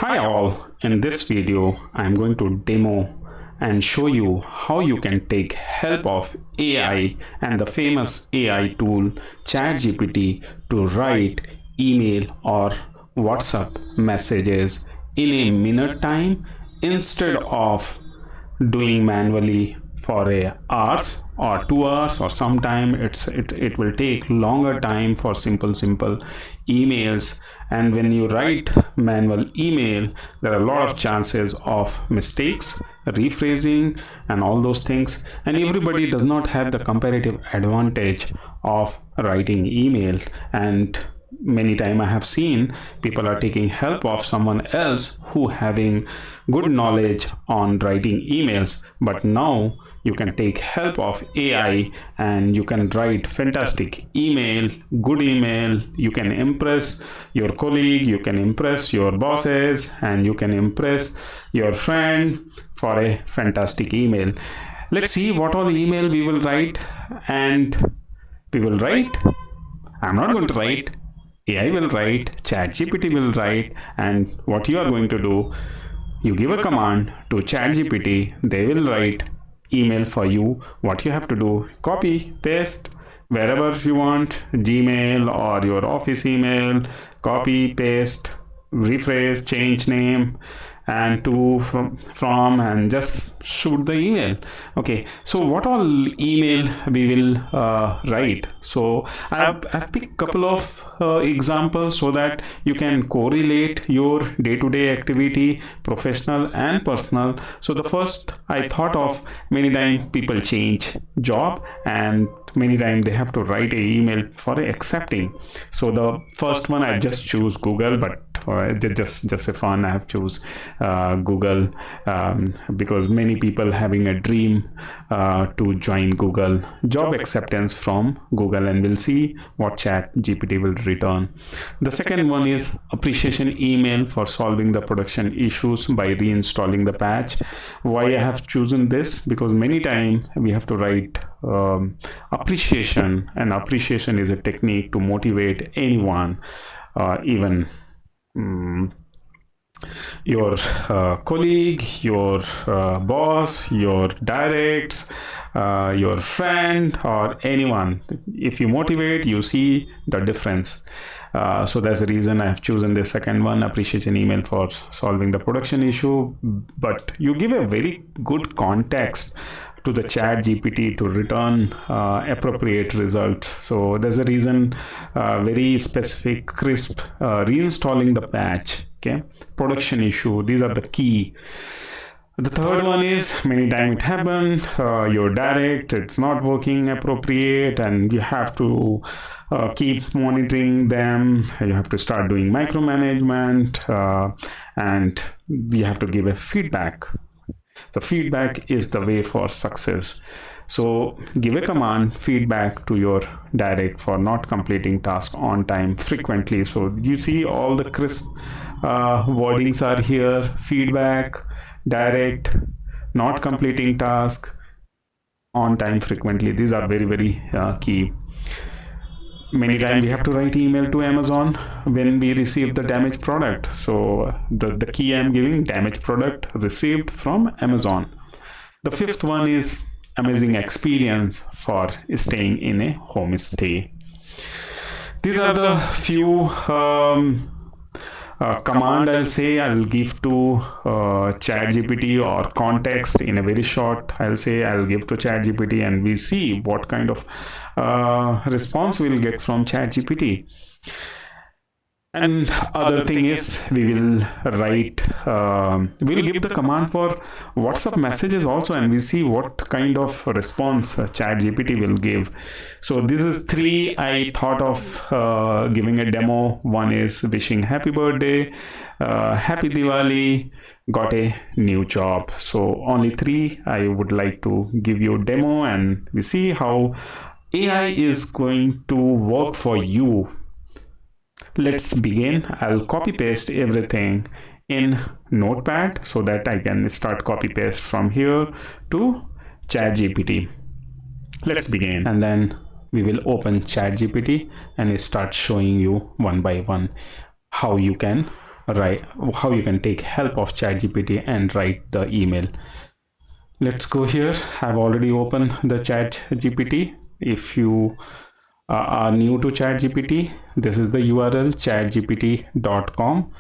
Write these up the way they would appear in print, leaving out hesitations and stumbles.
Hi all, in this video I'm going to demo and show you how you can take help of AI and the famous AI tool ChatGPT to write email or WhatsApp messages in a minute time instead of doing manually for a hours or 2 hours, or sometime it will take longer time for simple emails. And when you write manual email, there are a lot of chances of mistakes, rephrasing, and all those things, and everybody does not have the comparative advantage of writing emails. And many time I have seen people are taking help of someone else who having good knowledge on writing emails, but now you can take help of AI and you can write fantastic email, good email. You can impress your colleague, you can impress your bosses, and you can impress your friend for a fantastic email. Let's see what all email we will write. And we will write, I'm not going to write, AI will write, ChatGPT will write. And what you are going to do, you give a command to ChatGPT, they will write email for you. What you have to do, copy, paste wherever you want, Gmail or your office email, copy, paste, rephrase, change name and to from and just shoot the email. Okay, so what all email we will write? So I've picked couple of examples so that you can correlate your day-to-day activity, professional and personal. So the first I thought of, many times people change job and many times they have to write a email for accepting. So the first one I just choose Google, but just a fun I have choose Google, because many people having a dream to join Google. Job acceptance from Google, and we'll see what ChatGPT will return. The second one is appreciation email for solving the production issues by reinstalling the patch. Why I have chosen this? Because many times we have to write appreciation, and appreciation is a technique to motivate anyone, even your colleague, your boss, your directs, your friend, or anyone. If you motivate, you see the difference. So that's the reason I have chosen the second one, appreciation email for solving the production issue. But you give a very good context to the ChatGPT to return appropriate results. So there's a reason, very specific, crisp, reinstalling the patch, okay, production issue. These are the key. The third one is, many times it happened, your direct, it's not working appropriate, and you have to keep monitoring them. You have to start doing micromanagement, and you have to give a feedback. The feedback is the way for success. So give a command, feedback to your direct for not completing task on time frequently. So you see all the crisp wordings are here: feedback, direct, not completing task, on time frequently. These are very key. Many times we have to write email to Amazon when we receive the damaged product. So the key I'm giving, damaged product received from Amazon. The fifth one is amazing experience for staying in a homestay. These are the few command I'll say I'll give to ChatGPT, or context in a very short. I'll say I'll give to ChatGPT, and we see what kind of response we'll get from ChatGPT. And other thing is, we will write, we'll give the command for WhatsApp messages also, and we see what kind of response ChatGPT will give. So this is three I thought of giving a demo. One is wishing happy birthday, happy Diwali, got a new job. So only three I would like to give you a demo, and we see how AI is going to work for you. Let's begin. I'll copy paste everything in Notepad so that I can start copy paste from here to ChatGPT. Let's begin, and then we will open ChatGPT and start showing you one by one how you can write, how you can take help of ChatGPT and write the email. Let's go here. I've already opened the ChatGPT. If you are new to ChatGPT, this is the URL chatgpt.com.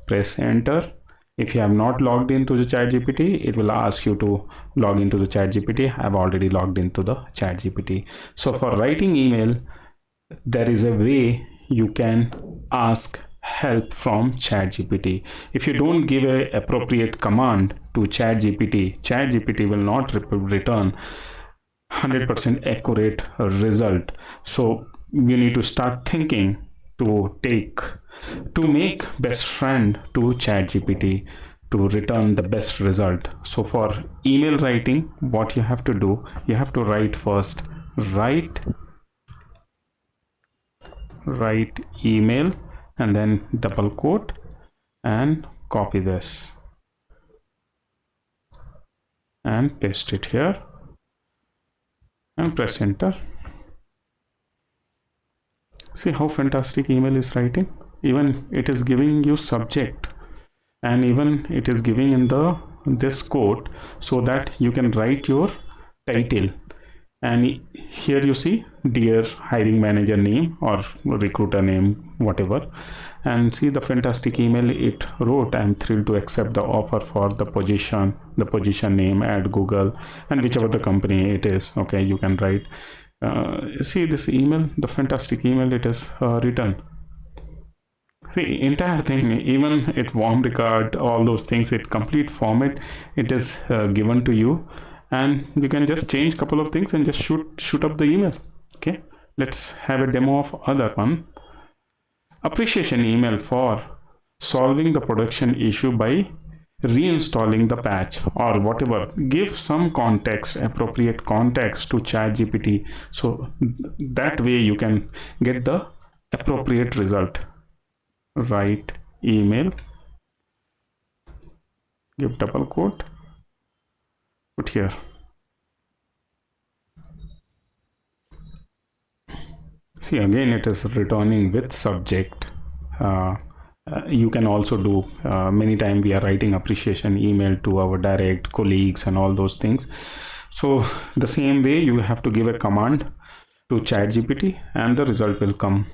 Press enter. If you have not logged into the ChatGPT, it will ask you to log into the ChatGPT. I've already logged into the ChatGPT. So for writing email, there is a way you can ask help from ChatGPT. If you don't give a appropriate command to ChatGPT will not return 100% accurate result. So you need to start thinking to make best friend to ChatGPT to return the best result. So for email writing, what you have to do, you have to write first, write email, and then double quote and copy this and paste it here and press enter. See how fantastic email is writing. Even it is giving you subject, and even it is giving in this quote so that you can write your title. And here you see dear hiring manager name or recruiter name, whatever, and see the fantastic email it wrote. I'm thrilled to accept the offer for the position name at Google and whichever the company it is. Okay, you can write. See this email, the fantastic email it is written. See, entire thing, even it warm record, all those things, it complete format, it is given to you, and you can just change couple of things and just shoot up the email. Okay, let's have a demo of other one. Appreciation email for solving the production issue by reinstalling the patch or whatever. Give some context, appropriate context to ChatGPT, so that way you can get the appropriate result. Write email, give double quote, put here. See, again it is returning with subject. You can also do many times we are writing appreciation email to our direct colleagues and all those things. So the same way you have to give a command to ChatGPT and the result will come.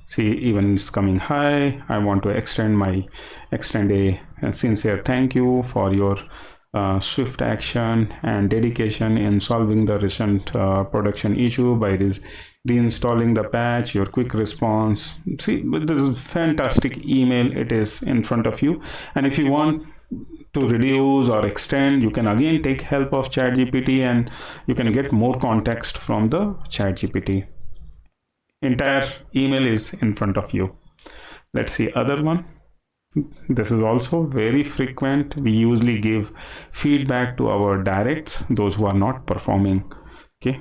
See, even it's coming. Hi, I want to extend a sincere thank you for your swift action and dedication in solving the recent production issue by reinstalling the patch. Your quick response. See, this is fantastic email. It is in front of you, and if you want to reduce or extend, you can again take help of ChatGPT and you can get more context from the ChatGPT. Entire email is in front of you. Let's see other one. This is also very frequent. We usually give feedback to our directs, those who are not performing. Okay,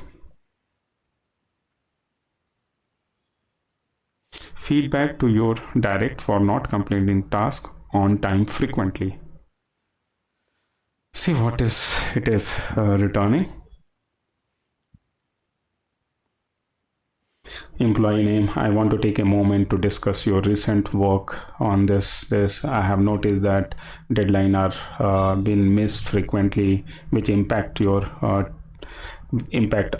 feedback to your direct for not completing task on time frequently. See what it is returning. Employee name. I want to take a moment to discuss your recent work on this. I have noticed that deadline are being missed frequently, which impact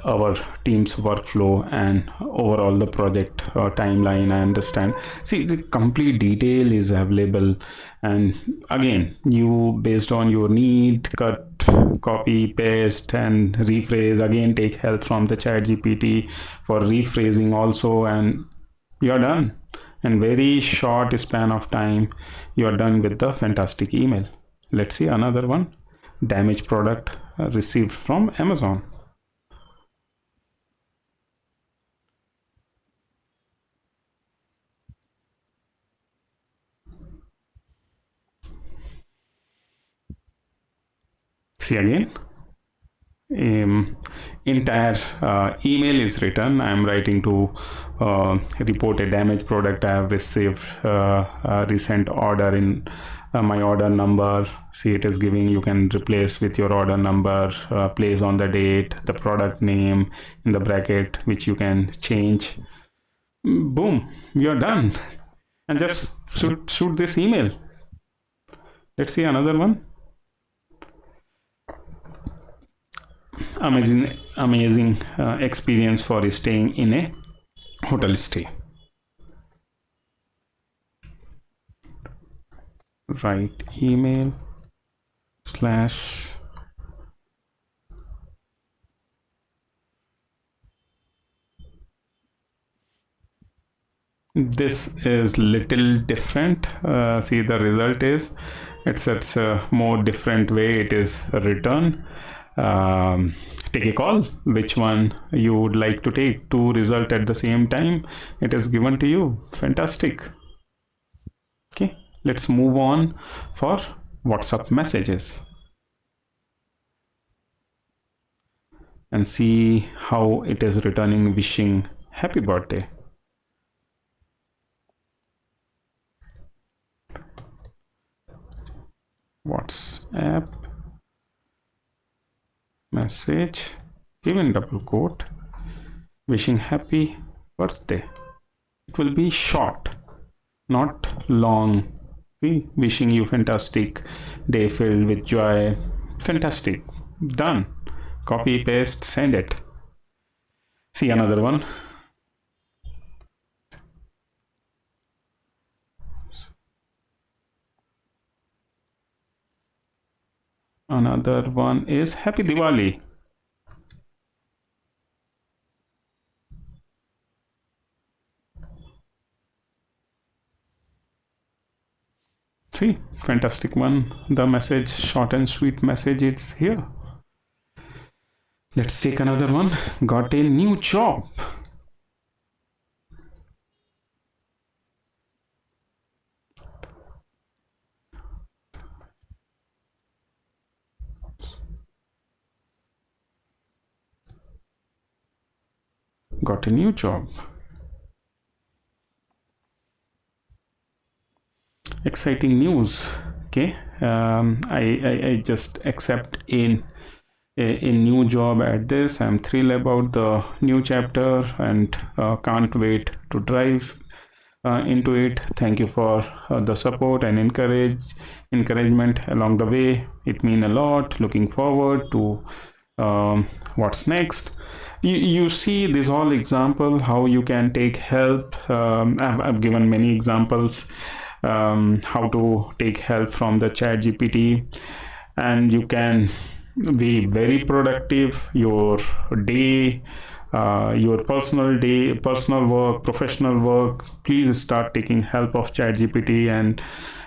our team's workflow and overall the project timeline. I understand. See, the complete detail is available, and again, you based on your need, cut, copy, paste, and rephrase. Again, take help from the ChatGPT for rephrasing also, and you're done. In very short span of time, you're done with the fantastic email. Let's see another one. Damaged product received from Amazon. See again, entire email is written. I'm writing to report a damaged product. I have received a recent order in my order number. See, it is giving, you can replace with your order number, place on the date, the product name in the bracket, which you can change. Boom, you're done. And just shoot this email. Let's see another one. Amazing experience for staying in a hotel stay. Write email / this is little different. See, the result is it's a more different way it is written. Take a call which one you would like to take. 2 result at the same time it is given to you. Fantastic. Okay, let's move on for WhatsApp messages and see how it is returning wishing happy birthday. WhatsApp message, given double quote, wishing happy birthday. It will be short, not long. Wishing you fantastic day filled with joy. Fantastic. Done. Copy, paste, send it. See another one. Another one is Happy Diwali. See, fantastic one. The message, short and sweet message, it's here. Let's take another one. Got a new job. Got a new job. Exciting news. Okay, I just accept a new job at this. I'm thrilled about the new chapter and can't wait to dive into it. Thank you for the support and encouragement along the way. It means a lot. Looking forward to what's next. You see this all example how you can take help. I've given many examples how to take help from the ChatGPT, and you can be very productive your day, your personal work, professional work. Please start taking help of ChatGPT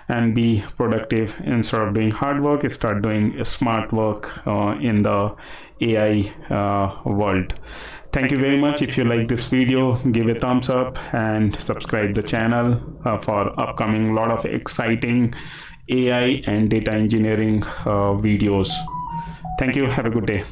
and be productive. Instead of doing hard work, start doing smart work in the AI world. Thank you very much. If you like this video, give a thumbs up and subscribe the channel for upcoming lot of exciting AI and data engineering videos. Thank you. Have a good day.